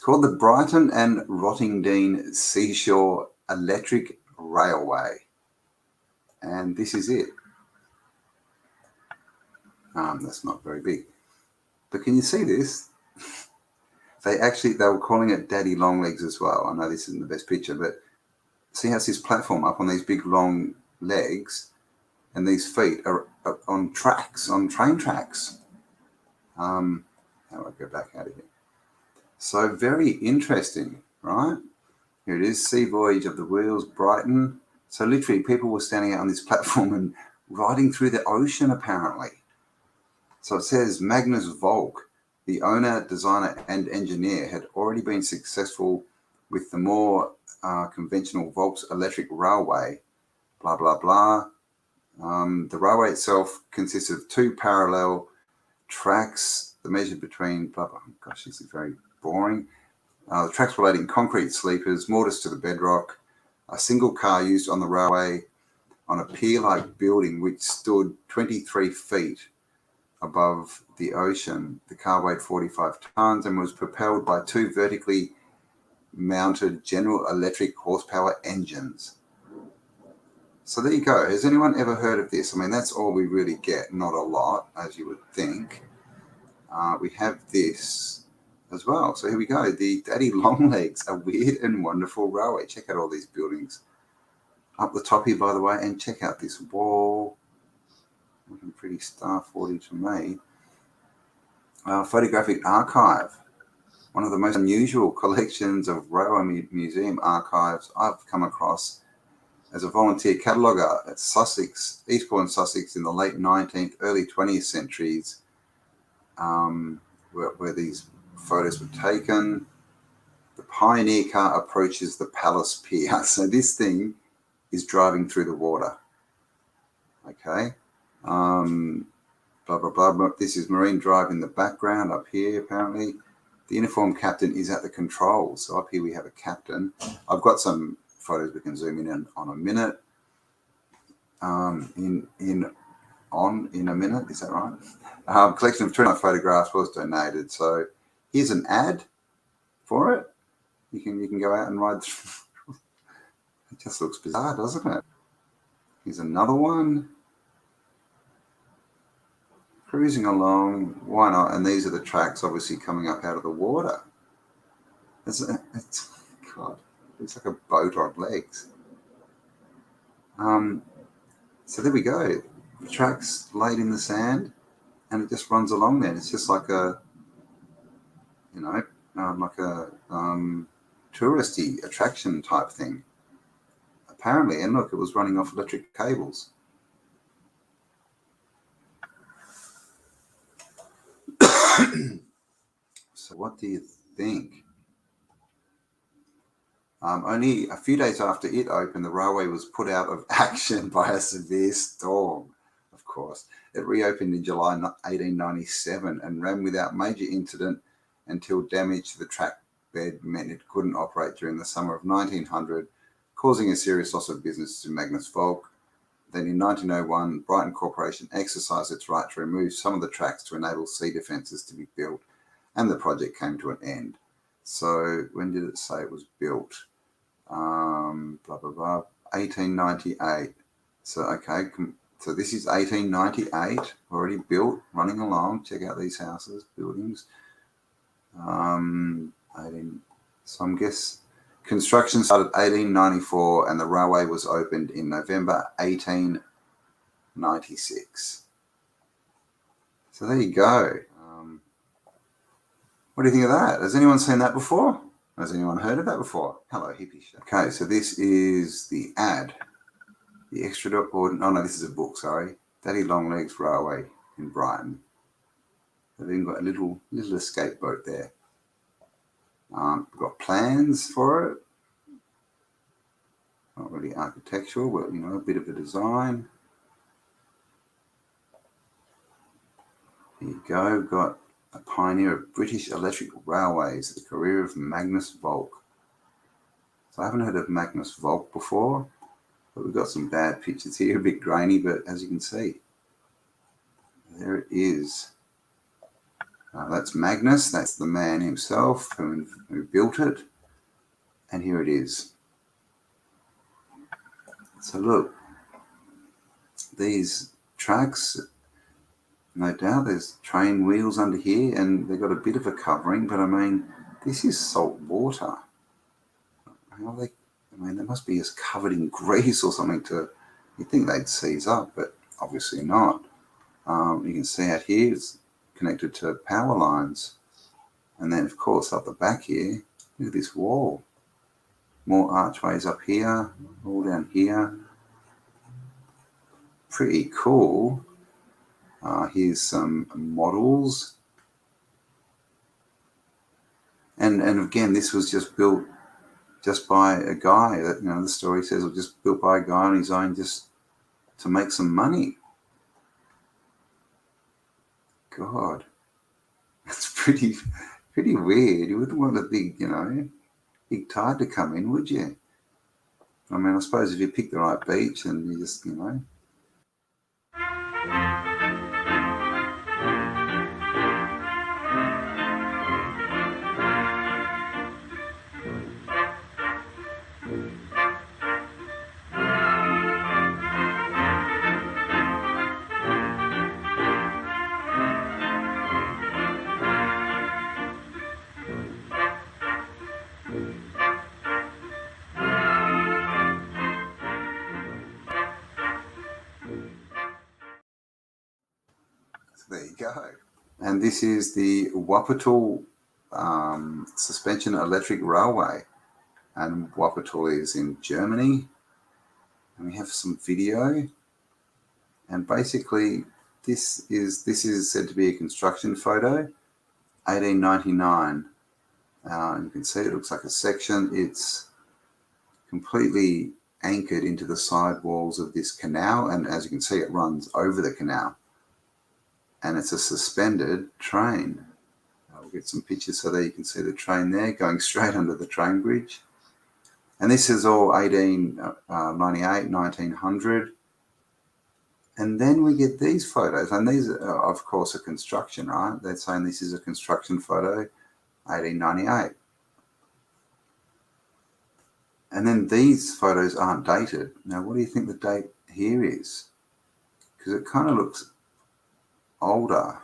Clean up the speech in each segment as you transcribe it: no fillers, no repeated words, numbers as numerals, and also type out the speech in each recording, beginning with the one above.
called the Brighton and Rottingdean Seashore Electric Railway. And this is it. That's not very big. But can you see this? They were calling it Daddy Longlegs as well. I know this isn't the best picture, but see how it's this platform up on these big long legs, and these feet are on tracks, on train tracks. How do I go back out of here? So very interesting, right? Here it is, Sea Voyage of the Wheels, Brighton. So literally people were standing out on this platform and riding through the ocean apparently. So it says Magnus Volk, the owner, designer and engineer, had already been successful with the more conventional Volks electric railway, blah, blah, blah. The railway itself consists of 2 parallel tracks, the measure between, blah, blah, gosh, this is very boring. The tracks relating concrete sleepers, mortars to the bedrock, a single car used on the railway on a pier-like building which stood 23 feet above the ocean. The car weighed 45 tons and was propelled by 2 vertically mounted General Electric horsepower engines. So there you go. Has anyone ever heard of this? I mean, that's all we really get, not a lot, as you would think. We have this as well. So here we go. The Daddy Longlegs, a weird and wonderful railway. Check out all these buildings up the top here, by the way, and check out this wall. Looking pretty star-40 to me. Photographic archive. One of the most unusual collections of railway museum archives I've come across as a volunteer cataloguer at Sussex, Eastbourne, Sussex, in the late 19th, early 20th centuries, where these photos were taken. The Pioneer car approaches the Palace Pier. So this thing is driving through the water. Okay. Blah, blah, blah. This is Marine Drive in the background up here, apparently. The uniformed captain is at the controls. So up here we have a captain. I've got some photos we can zoom in on a minute. In a minute, is that right? Collection of 29 photographs was donated. So here's an ad for it. You can go out and ride through. It just looks bizarre, doesn't it? Here's another one. Cruising along, why not? And these are the tracks obviously coming up out of the water. It's God, it's like a boat on legs. So there we go. The tracks laid in the sand, and it just runs along there. It's just like a, touristy attraction type thing. Apparently, and look, it was running off electric cables. So what do you think? Only a few days after it opened, the railway was put out of action by a severe storm, of course. It reopened in July 1897 and ran without major incident until damage to the track bed meant it couldn't operate during the summer of 1900, causing a serious loss of business to Magnus Volk. Then in 1901, Brighton Corporation exercised its right to remove some of the tracks to enable sea defences to be built, and the project came to an end. So when did it say it was built? Blah, blah, blah, 1898. So, okay, so this is 1898, already built, running along. Check out these houses, buildings. So I'm guess construction started 1894 and the railway was opened in November 1896. So there you go. What do you think of that? Has anyone seen that before? Has anyone heard of that before? Hello, hippie show. Okay, so this is the ad. The extraordinary, oh no, this is a book, sorry. Daddy Longlegs Railway in Brighton. They've even got a little escape boat there. We've got plans for it. Not really architectural, but a bit of a design. Here you go. We've got a pioneer of British electric railways, the career of Magnus Volk. So I haven't heard of Magnus Volk before, but we've got some bad pictures here, a bit grainy, but as you can see, there it is. That's Magnus. That's the man himself who built it. And here it is. So look, these tracks, no doubt there's train wheels under here, and they've got a bit of a covering, but I mean, this is salt water. How are they? I mean, they must be just covered in grease or something you'd think they'd seize up, but obviously not. You can see out here it's connected to power lines. And then, of course, up the back here, look at this wall. More archways up here, all down here. Pretty cool. Here's some models. And again, this was just built just by a guy that, the story says it was just built by a guy on his own just to make some money. God, that's pretty weird. You wouldn't want a big tide to come in, would you? I mean, I suppose if you pick the right beach and you just, there you go. And this is the Wuppertal Suspension Electric Railway. And Wuppertal is in Germany. And we have some video. And basically, this is said to be a construction photo, 1899. You can see it looks like a section. It's completely anchored into the side walls of this canal. And as you can see, it runs over the canal. And it's a suspended train. I'll get some pictures so that you can see the train there going straight under the train bridge. And this is all 1898, 1900. And then we get these photos. And these are, of course, a construction, right? They're saying this is a construction photo, 1898. And then these photos aren't dated. Now, what do you think the date here is? Because it kind of looks older.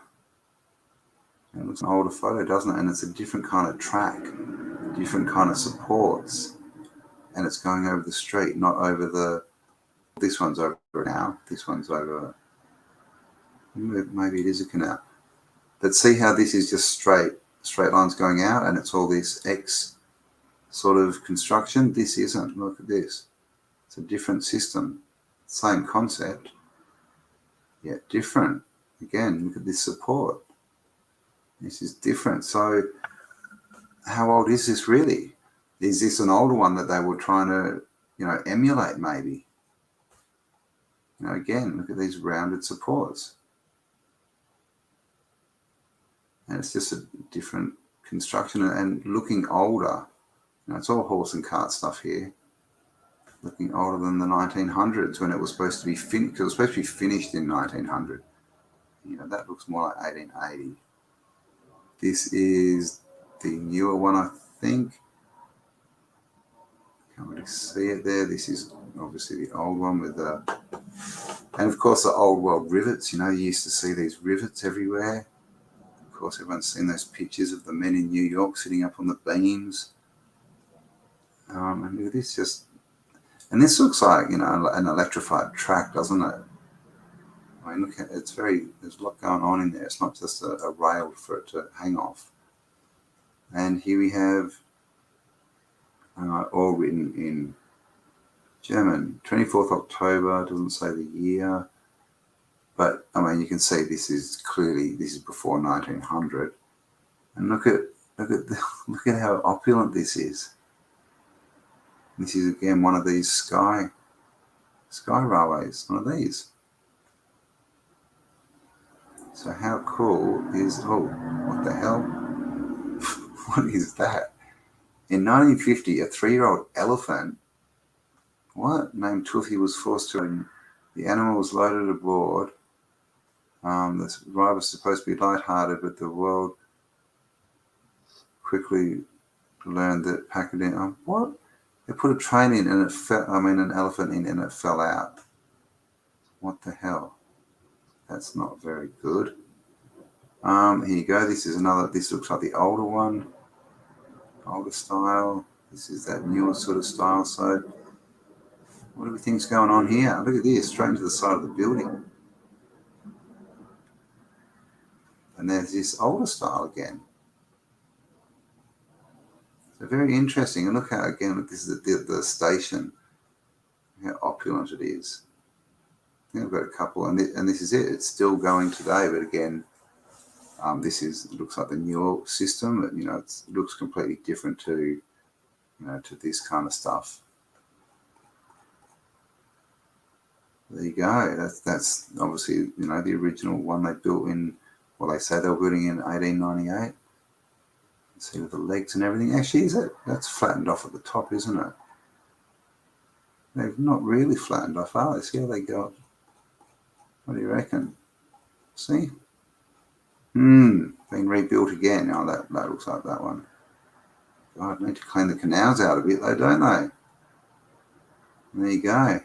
It looks an older photo, doesn't it? And it's a different kind of track, different kind of supports. And it's going over the street, not over this one's over now. This one's over, maybe it is a canal. But see how this is just straight lines going out, and it's all this X sort of construction. This isn't. Look at this. It's a different system. Same concept, yet different. Again, look at this support. This is different. So how old is this really? Is this an older one that they were trying to, emulate maybe? Again, look at these rounded supports. And it's just a different construction and looking older. It's all horse and cart stuff here. Looking older than the 1900s when it was supposed to be finished. Because it was supposed to be finished in 1900. That looks more like 1880. This is the newer one, I think. Can't really see it there. This is obviously the old one with the... And, of course, the old world rivets. You used to see these rivets everywhere. Of course, everyone's seen those pictures of the men in New York sitting up on the beams. And look at this And this looks like, an electrified track, doesn't it? I mean, look at it. There's a lot going on in there. It's not just a rail for it to hang off. And here we have all written in German. 24th October, doesn't say the year. But, I mean, you can see this is before 1900. And look at how opulent this is. This is, again, one of these sky railways, one of these. So how cool is, what the hell? What is that? In 1950, a 3-year-old elephant, named Tuffy, was forced to, the animal was loaded aboard. The ride was supposed to be lighthearted, but the world quickly learned that packaging. Oh, what? They put a train in and it fell. I mean, an elephant in and it fell out. What the hell? That's not very good. Here you go. This is another. This looks like the older one, older style. This is that newer sort of style. So, what do we think's going on here? Look at this, straight into the side of the building. And there's this older style again. So very interesting. And look how, again, this is the station, how opulent it is. I think I've got a couple, and this is it. It's still going today, but again, this looks like the newer system. But, it looks completely different to, to this kind of stuff. There you go. That's obviously, the original one they built in, well, they say they were building in 1898. See with the legs and everything. Actually, that's flattened off at the top, isn't it? They've not really flattened off, are they? See how they go? What do you reckon? See? Being rebuilt again. Oh, that looks like that one. God, need to clean the canals out a bit though, don't they? There you go.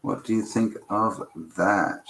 What do you think of that?